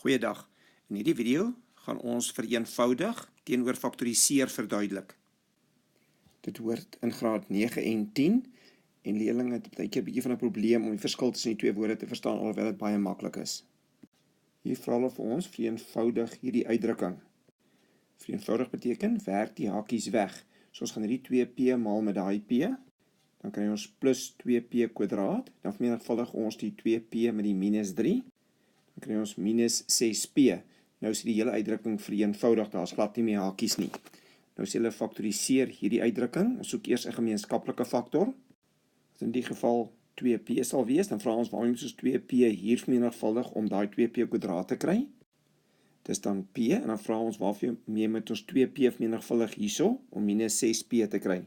Goeiedag. In hierdie video gaan ons vereenvoudig teenoor faktoriseer verduidelik. Dit hoort in graad 9 en 10 en leerlinge het baie keer 'n bietjie van 'n probleem om die verskil tussen die twee woorde te verstaan alhoewel dit baie maklik is. Hier vra hulle vir ons vereenvoudig hierdie uitdrukking. Vereenvoudig beteken werk die hakies weg. So ons gaan hierdie 2p maal met daai p, dan kry ons plus 2p kwadraat, dan vermenigvuldig ons die 2p met die minus 3. Dan kry ons minus 6p. Nou is die hele uitdrukking vereenvoudig, daar is glad nie meer hakies nie. Nou as jy faktoriseer hierdie uitdrukking, ons soek eers 'n gemeenskaplike faktor, wat in die geval 2p sal wees, dan vra ons waarom moet ons 2p hier vermenigvuldig om daai 2p kwadraat te kry. Dis dan p, en dan vra ons waarmee moet ons 2p vermenigvuldig hierso, om minus 6p te kry.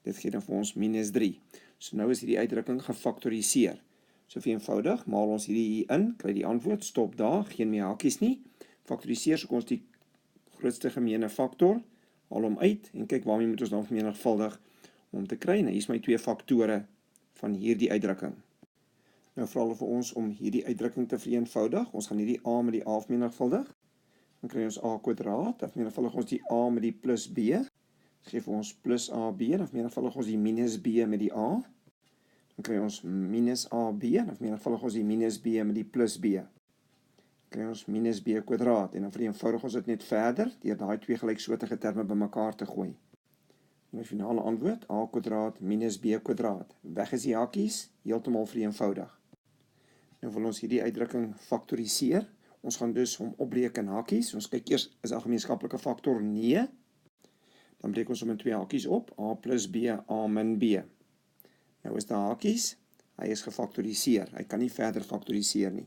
Dit gee dan vir ons minus 3. So nou is hierdie uitdrukking gefaktoriseer. So vereenvoudig, maal ons hierdie hier in, kry die antwoord, stop daar, geen meer hakies nie. Faktoriseer, soek ons die grootste gemeene faktor, haal hom uit, en kyk waarmee moet ons dan vermenigvuldig om te kry. Nou hier is my twee faktore van hierdie uitdrukking. Nou vra hulle vir ons om hierdie uitdrukking te vereenvoudig. Ons gaan hierdie a met die a vermenigvuldig. Dan kry ons a kwadraat, dan vermenigvuldig ons die a met die plus b. Dit gee vir ons plus ab, dan vermenigvuldig ons die minus b met die a. Dan kry ons minus ab, dan vermenigvuldig ons die minus b met die plus b. Dan kry ons minus b kwadraat, en dan vereenvoudig ons dit net verder, deur daai twee gelyksoortige terme bymekaar te gooi. En die finale antwoord, a kwadraat minus b kwadraat. Weg is die hakies, heeltemal vereenvoudig. Nou wil ons hierdie uitdrukking faktoriseer. Ons gaan dus hom opbreek in hakies. Ons kyk eers, is daar gemeenskaplike faktor? Nee. Dan breek ons hom in twee hakies op, a plus b, a min b. Nou is daar hakies, hy is gefaktoriseer. Hy kan nie verder faktoriseer nie.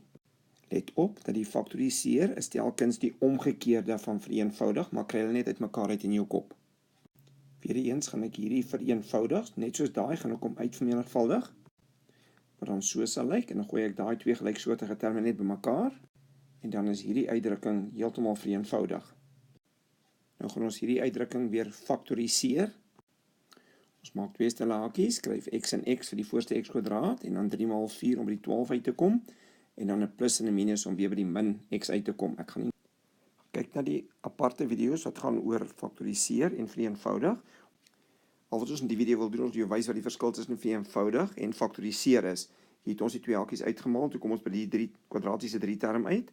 Let op dat die faktoriseer is telkens die omgekeerde van vereenvoudig, maar kry hulle net uit mekaar uit in jou kop. Weereens gaan ek hierdie vereenvoudig, net soos daai gaan ek hom uitvermenigvuldig, wat dan so sal lyk, en dan gooi ek daai twee gelyksoortige terme net bymekaar, en dan is hierdie uitdrukking heeltemal vereenvoudig. Nou gaan ons hierdie uitdrukking weer faktoriseer. Ons maak twee stelle hakies, skryf x en x vir die voorste x kwadraat, en dan 3 maal 4 om by die 12 uit te kom, en dan 'n plus en 'n minus om weer by die min x uit te kom. Ek gaan nie kyk na die aparte video's wat gaan oor faktoriseer en vereenvoudig. Al wat ons in die video wil doen, ons wil wys wat die verskil tussen vereenvoudig en faktoriseer is. Hier het ons die twee hakies uitgemaal, toe kom ons by die kwadratiese 3 term uit.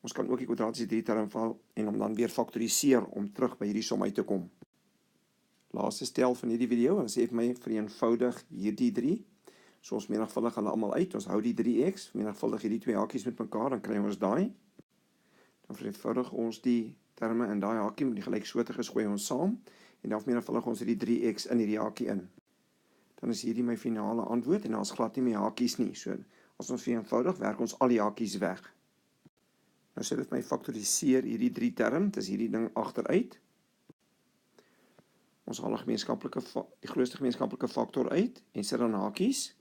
Ons kan ook die kwadratiese 3 term val en om dan weer faktoriseer om terug by hierdie som uit te kom. Laaste stel van hierdie video, en sê vir my vereenvoudig hierdie 3. So ons menigvuldig hulle almal uit, ons hou die 3x, menigvuldig hierdie twee hakies met mekaar, dan kry ons daai. Dan vereenvoudig ons die terme in daai hakie met die gelyksoortiges gooi ons saam, en dan vermenigvuldig ons hierdie 3x in hierdie hakie in. Dan is hierdie my finale antwoord, en daar is glad nie meer hakies nie. So, as ons vereenvoudig, werk ons al die hakies weg. Nou sê dit my faktoriseer hierdie 3 term, dis hierdie ding agteruit. Ons haal die grootste gemeenskaplike faktor uit, en sit dan hakies.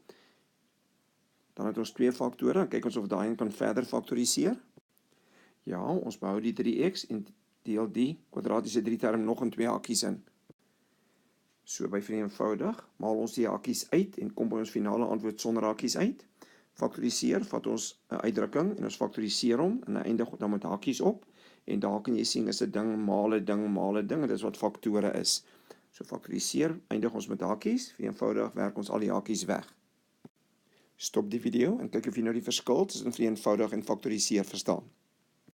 Dan het ons twee faktore, dan kyk ons of daai een kan verder faktoriseer. Ja, ons behou die 3x en deel die kwadratiese 3 term nog in twee hakies in. So by vereenvoudig, maal ons die hakies uit en kom by ons finale antwoord sonder hakies uit. Faktoriseer, vat ons 'n uitdrukking en ons faktoriseer hom en eindig dan met hakies op. En daar kan jy sien is 'n ding maal 'n ding maal 'n ding, en dit is wat faktore is. So faktoriseer, eindig ons met hakies, vereenvoudig werk ons al die hakies weg. Stop die video en kyk of jy nou die verskil tussen vereenvoudig en faktoriseer verstaan.